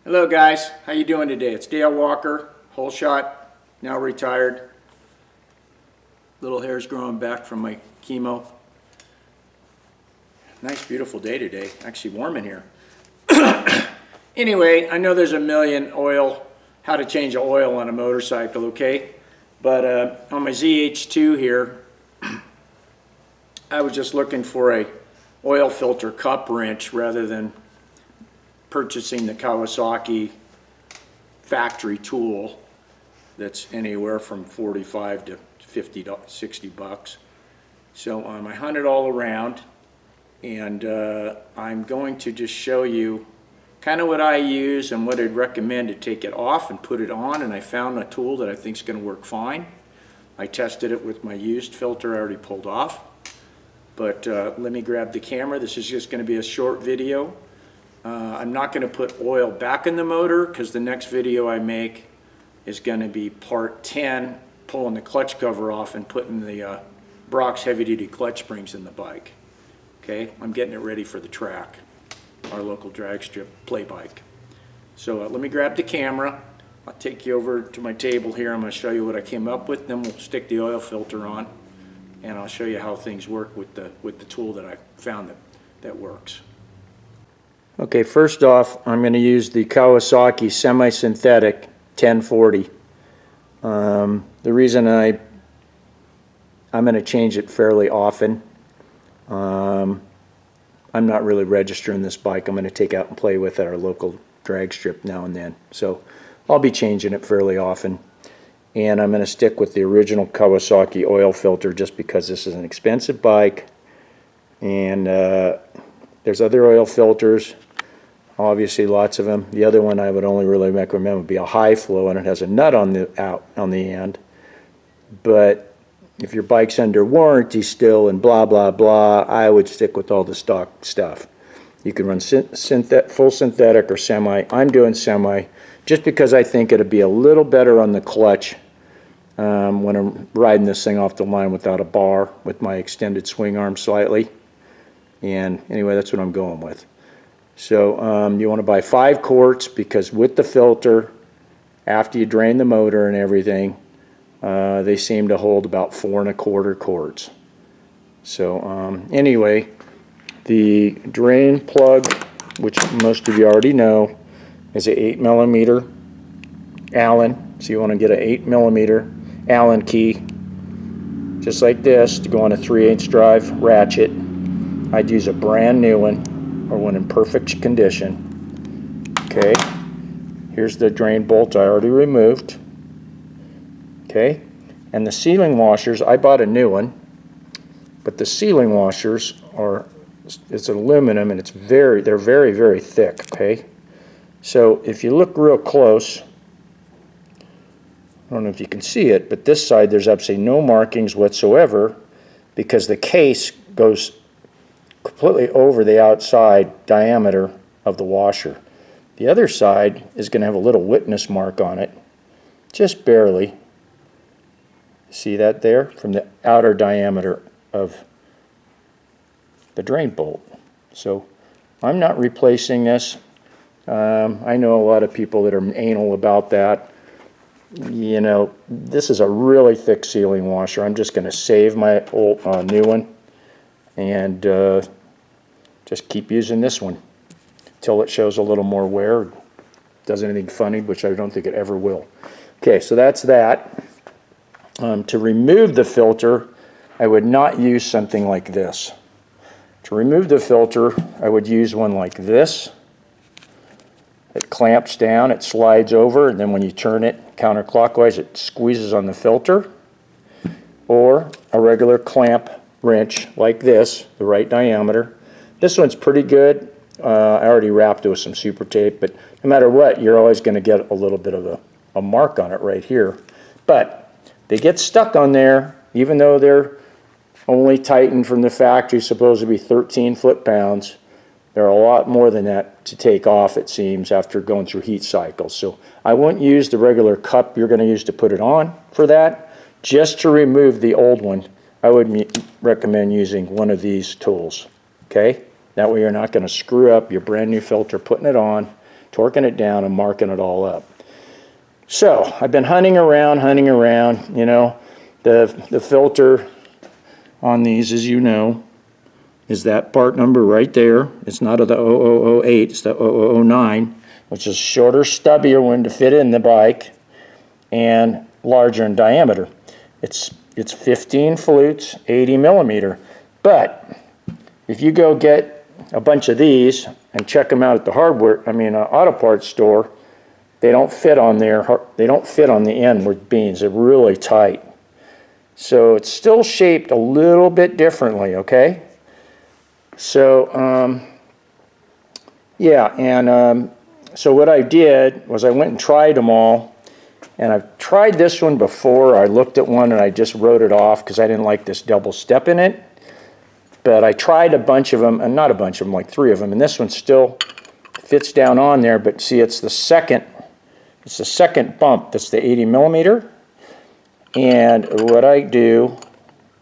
Hello guys, how you doing today? It's Dale Walker, whole shot, now retired. Little hair's growing back from my chemo. Nice beautiful day today, actually warm in here. Anyway, I know there's a million how to change the oil on a motorcycle, okay? But on my ZH2 here, I was just looking for a oil filter cup wrench rather than purchasing the Kawasaki factory tool that's anywhere from 45 to 50 to 60 bucks. So I hunted all around, and I'm going to just show you kind of what I use and what I'd recommend to take it off and put it on. And I found a tool that I think is going to work fine. I tested it with my used filter I already pulled off. But let me grab the camera. This is just going to be a short video. I'm not going to put oil back in the motor because the next video I make is going to be part 10, pulling the clutch cover off and putting the Brock's heavy-duty clutch springs in the bike. Okay, I'm getting it ready for the track, our local drag strip play bike. So let me grab the camera. I'll take you over to my table here. I'm going to show you what I came up with. Then we'll stick the oil filter on, and I'll show you how things work with the tool that I found that works. Okay, first off, I'm going to use the Kawasaki semi-synthetic 1040. The reason I'm going to change it fairly often. I'm not really registering this bike. I'm going to take out and play with at our local drag strip now and then. So I'll be changing it fairly often. And I'm going to stick with the original Kawasaki oil filter just because this is an expensive bike. And there's other oil filters. Obviously lots of them. The other one I would only really recommend would be a high flow, and it has a nut on the end. But if your bike's under warranty still and blah blah blah, I would stick with all the stock stuff. You can run full synthetic or semi. I'm doing semi just because I think it'll be a little better on the clutch when I'm riding this thing off the line without a bar, with my extended swing arm slightly. And anyway, that's what I'm going with. So you want to buy 5 quarts because with the filter, after you drain the motor and everything, they seem to hold about 4 1/4 quarts. So anyway, the drain plug, which most of you already know, is an 8mm Allen. So you want to get an 8mm Allen key, just like this, to go on a 3/8 drive ratchet. I'd use a brand new one, or one in perfect condition. Okay, here's the drain bolt I already removed. Okay, and the sealing washers, I bought a new one, but the sealing washers it's aluminum, and they're very, very thick. Okay, so if you look real close, I don't know if you can see it, but this side there's absolutely no markings whatsoever because the case goes completely over the outside diameter of the washer. The other side is going to have a little witness mark on it, just barely. See that there? From the outer diameter of the drain bolt. So I'm not replacing this. I know a lot of people that are anal about that. You know, this is a really thick sealing washer. I'm just going to save my old new one and just keep using this one till it shows a little more wear, does anything funny, which I don't think it ever will. Okay, so that's that. To remove the filter, I would not use something like this. To remove the filter, I would use one like this. It clamps down, it slides over, and then when you turn it counterclockwise, it squeezes on the filter. Or a regular clamp wrench like this, the right diameter. This one's pretty good. I already wrapped it with some super tape, but no matter what, you're always going to get a little bit of a mark on it right here. But they get stuck on there, even though they're only tightened from the factory, supposed to be 13 foot-pounds. There are a lot more than that to take off, it seems, after going through heat cycles. So I wouldn't use the regular cup you're going to use to put it on for that. Just to remove the old one, I would recommend using one of these tools. Okay? That way you're not going to screw up your brand new filter putting it on. torquing it down and marking it all up. So I've been hunting around, you know, the filter on these, as you know, is that part number right there. It's not the 0008, it's the 0009, which is shorter, stubbier one to fit in the bike and larger in diameter. It's 15 flutes, 80 millimeter. But if you go get a bunch of these and check them out at the auto parts store, they don't fit on there. They don't fit on the end with beans. They're really tight. So it's still shaped a little bit differently, okay? So, so what I did was I went and tried them all. And I've tried this one before. I looked at one and I just wrote it off because I didn't like this double step in it. But I tried a bunch of them, and not a bunch of them, like 3 of them. And this one still fits down on there. But see, it's the second bump. That's the 80 millimeter. And what I do,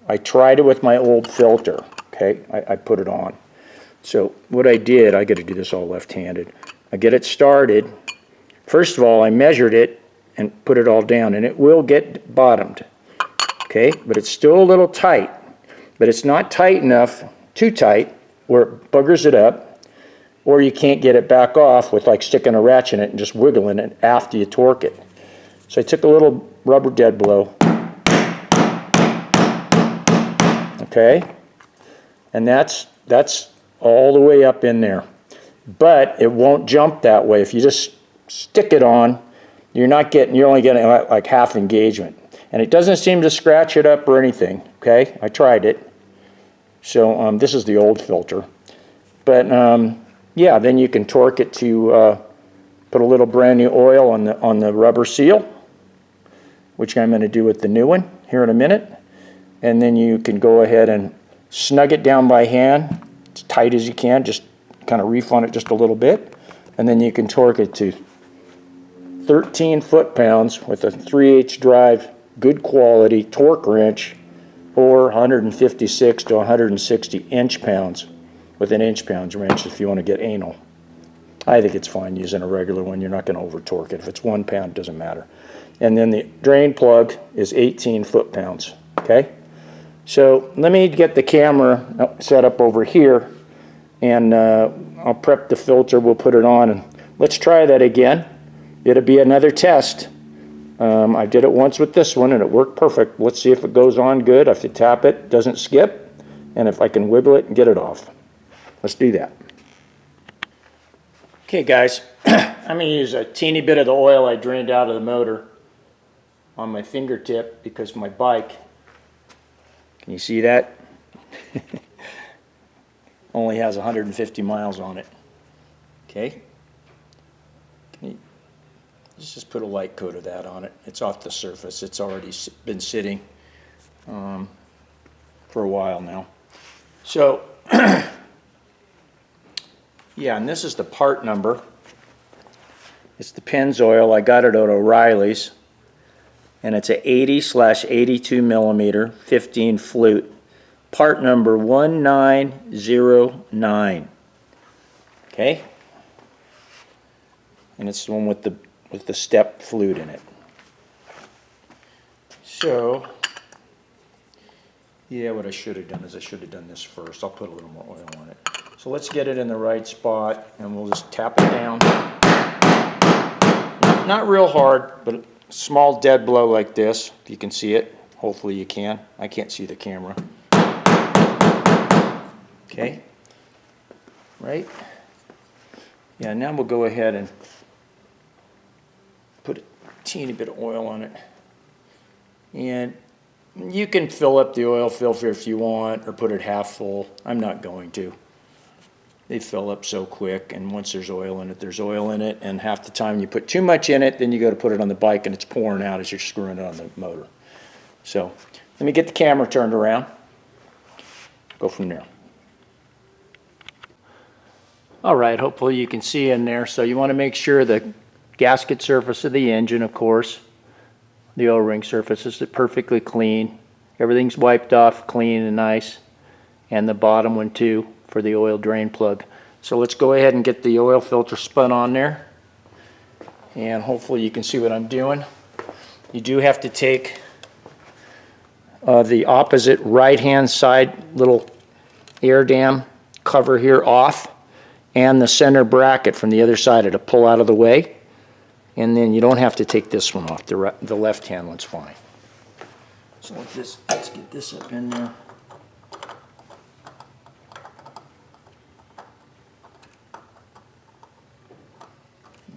I tried it with my old filter. Okay, I put it on. So what I did, I got to do this all left-handed. I get it started. First of all, I measured it and put it all down, and it will get bottomed. Okay, but it's still a little tight. But it's not tight enough, too tight, where it buggers it up, or you can't get it back off with like sticking a ratchet in it and just wiggling it after you torque it. So I took a little rubber dead blow. Okay, and that's all the way up in there. But it won't jump that way. If you just stick it on, you're only getting like half engagement. And it doesn't seem to scratch it up or anything, okay? I tried it. So this is the old filter. But yeah, then you can torque it to put a little brand new oil on the rubber seal, which I'm going to do with the new one here in a minute. And then you can go ahead and snug it down by hand, as tight as you can, just kind of reef on it just a little bit. And then you can torque it to 13 foot-pounds with a 3/8 drive, good quality torque wrench, or 156 to 160 inch-pounds with an inch-pounds wrench if you want to get anal. I think it's fine using a regular one. You're not going to over-torque it. If it's 1 pound, it doesn't matter. And then the drain plug is 18 foot-pounds, okay? So let me get the camera set up over here, and I'll prep the filter. We'll put it on, and let's try that again. It'll be another test. I did it once with this one and it worked perfect. Let's see if it goes on good. If you tap it, doesn't skip, and if I can wiggle it and get it off. Let's do that. Okay guys, I'm going to use a teeny bit of the oil I drained out of the motor on my fingertip because my bike, can you see that? Only has 150 miles on it. Okay. Let's just put a light coat of that on it. It's off the surface. It's already been sitting for a while now. So, yeah, and this is the part number. It's the Pennzoil. I got it at O'Reilly's. And it's a 80/82 millimeter 15 flute. Part number 1909. Okay? And it's the one with the step flute in it. So, yeah, what I should have done is I should have done this first. I'll put a little more oil on it. So let's get it in the right spot, and we'll just tap it down. Not real hard, but a small dead blow like this, if you can see it. Hopefully you can. I can't see the camera. Okay. Right? Yeah, now we'll go ahead and put a teeny bit of oil on it. And you can fill up the oil filter if you want, or put it half full. I'm not going to. They fill up so quick, and once there's oil in it, there's oil in it, and half the time you put too much in it, then you go to put it on the bike and it's pouring out as you're screwing it on the motor. So let me get the camera turned around. Go from there. All right, hopefully you can see in there. So you want to make sure the gasket surface of the engine, of course, the O-ring surface is perfectly clean. Everything's wiped off clean and nice, and the bottom one too for the oil drain plug. So let's go ahead and get the oil filter spun on there. and hopefully you can see what I'm doing. You do have to take the opposite right-hand side little air dam cover here off, and the center bracket from the other side to pull out of the way. And then you don't have to take this one off. The left-hand one's fine. So with this, let's get this up in there.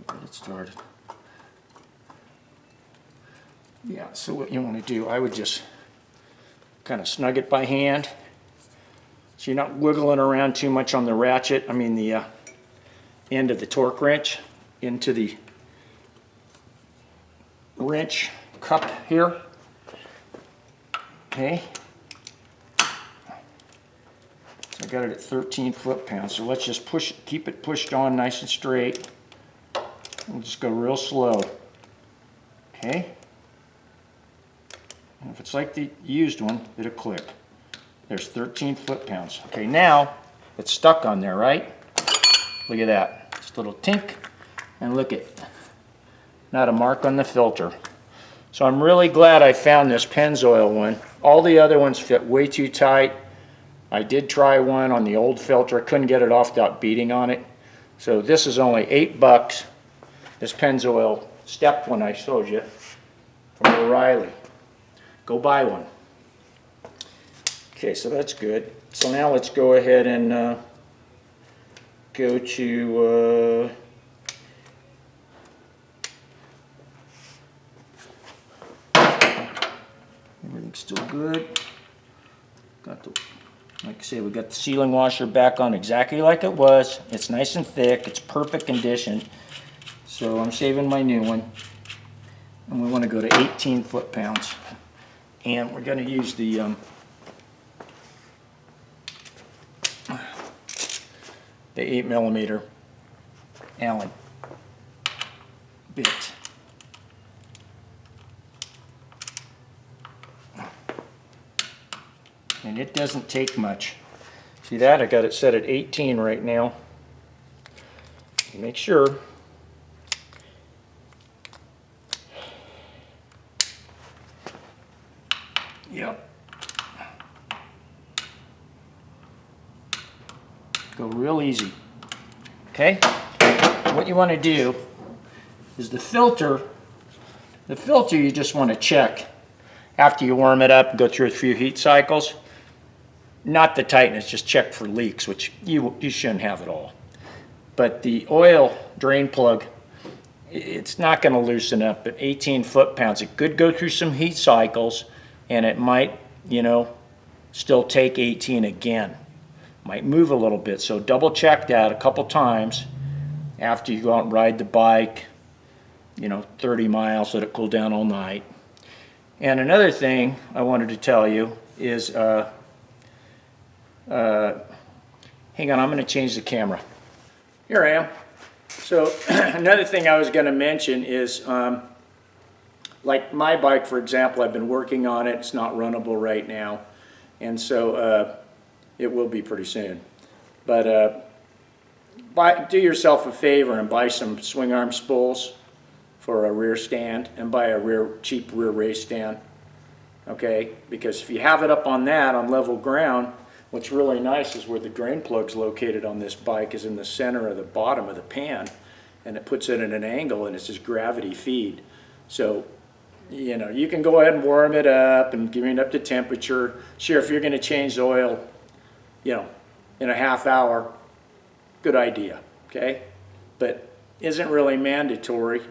Get it started. Yeah, so what you want to do, I would just kind of snug it by hand, so you're not wiggling around too much on the ratchet, the end of the torque wrench into the wrench cup here. Okay. So I got it at 13 foot-pounds, so let's just keep it pushed on nice and straight. We'll just go real slow. Okay. And if it's like the used one, it'll click. There's 13 foot-pounds. Okay, now it's stuck on there, right? Look at that. Just a little tink, and look at, not a mark on the filter. So I'm really glad I found this Pennzoil one. All the other ones fit way too tight. I did try one on the old filter. I couldn't get it off without beating on it. So this is only $8. This Pennzoil step one I showed you from O'Reilly. Go buy one. Okay, so that's good. So now let's go ahead and go to everything's still good. Got the, like I say, we got the sealing washer back on exactly like it was. It's nice and thick. It's perfect condition. So I'm saving my new one, and we want to go to 18 foot-pounds, and we're going to use the 8mm Allen bit. And it doesn't take much. See that? I got it set at 18 right now. Make sure. Yep. Go real easy. Okay? What you want to do is the filter you just want to check after you warm it up and go through a few heat cycles. Not the tightness, just check for leaks, which you shouldn't have at all. But the oil drain plug, it's not going to loosen up at 18 foot-pounds. It could go through some heat cycles, and it might, still take 18 again. Might move a little bit, so double check that a couple times after you go out and ride the bike, 30 miles, let it cool down all night. And another thing I wanted to tell you is, hang on, I'm going to change the camera. Here I am. So another thing I was going to mention is, like my bike, for example, I've been working on it. It's not runnable right now, and so it will be pretty soon. But do yourself a favor and buy some swing arm spools for a rear stand, and buy a cheap rear race stand. Okay, because if you have it up on that on level ground, what's really nice is where the drain plug's located on this bike is in the center of the bottom of the pan, and it puts it at an angle, and it's just gravity feed. So you can go ahead and warm it up and give it up to temperature. Sure, if you're going to change the oil, in a half hour, good idea, okay? But isn't really mandatory,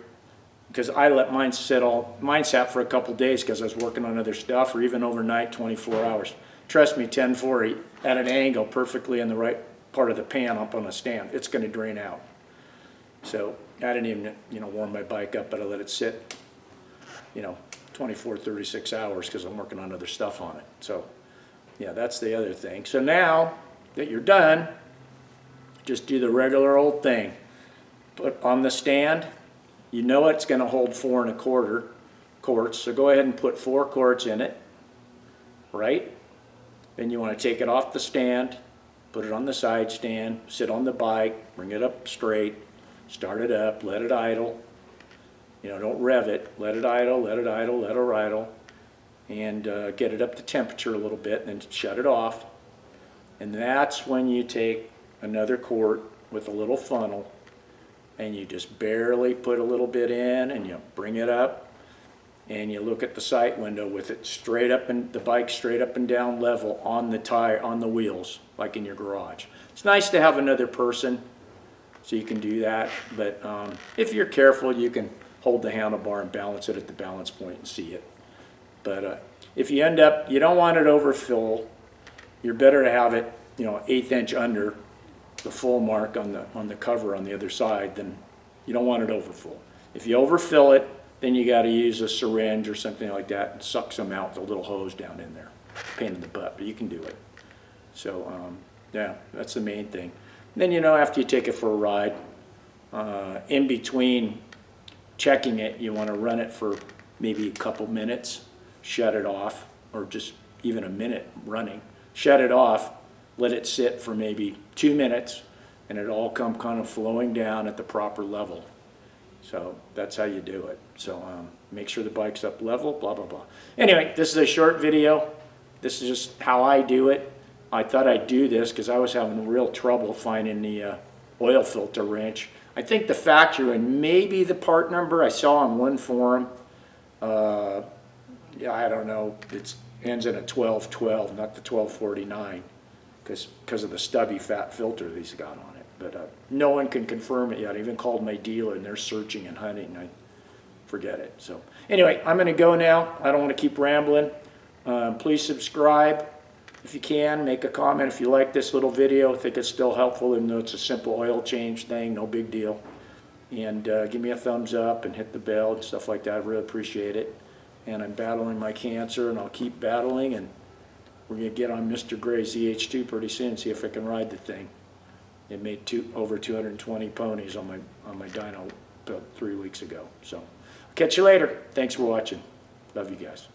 because I let mine sat for a couple days because I was working on other stuff, or even overnight, 24 hours. Trust me, 1040 at an angle perfectly in the right part of the pan up on a stand, it's going to drain out. So I didn't even warm my bike up, but I let it sit 24, 36 hours because I'm working on other stuff on it. So yeah, that's the other thing. So now that you're done, just do the regular old thing. Put on the stand, it's going to hold 4 1/4 quarts, so go ahead and put 4 quarts in it, right? Then you want to take it off the stand, put it on the side stand, sit on the bike, bring it up straight, start it up, let it idle, You know, don't rev it. Let it idle, let it idle, let it idle, and get it up to temperature a little bit, and then shut it off. And that's when you take another quart with a little funnel, and you just barely put a little bit in, and you bring it up, and you look at the sight window with it straight up, and the bike straight up and down level on the tire, on the wheels, like in your garage. It's nice to have another person so you can do that, but if you're careful, you can hold the handlebar and balance it at the balance point and see it. But if you end up, you don't want it overfill, you're better to have it, you know, 1/8 inch under the full mark on the cover on the other side. Then you don't want it overfull. If you overfill it, then you got to use a syringe or something like that and suck some out with a little hose down in there. Pain in the butt, but you can do it. So yeah, that's the main thing. And then, you know, after you take it for a ride, in between checking it, you want to run it for maybe a couple minutes, shut it off, or just even a minute running. Shut it off, let it sit for maybe 2 minutes, and it all come kind of flowing down at the proper level. So that's how you do it. So make sure the bike's up level, blah, blah, blah. Anyway, this is a short video. This is just how I do it. I thought I'd do this because I was having real trouble finding the oil filter wrench. I think the factory and maybe the part number I saw on one forum, yeah, I don't know, it ends in a 1212, not the 1249, because of the stubby fat filter that he's got on it. But no one can confirm it yet. I even called my dealer, and they're searching and hunting. I forget it. So anyway, I'm going to go now. I don't want to keep rambling. Please subscribe if you can. Make a comment if you like this little video. I think it's still helpful, even though it's a simple oil change thing. No big deal. And give me a thumbs up and hit the bell and stuff like that. I really appreciate it. And I'm battling my cancer, and I'll keep battling. And we're going to get on Mr. Gray's ZH2 pretty soon, see if I can ride the thing. It made over 220 ponies on my dyno about 3 weeks ago. So, I'll catch you later. Thanks for watching. Love you guys.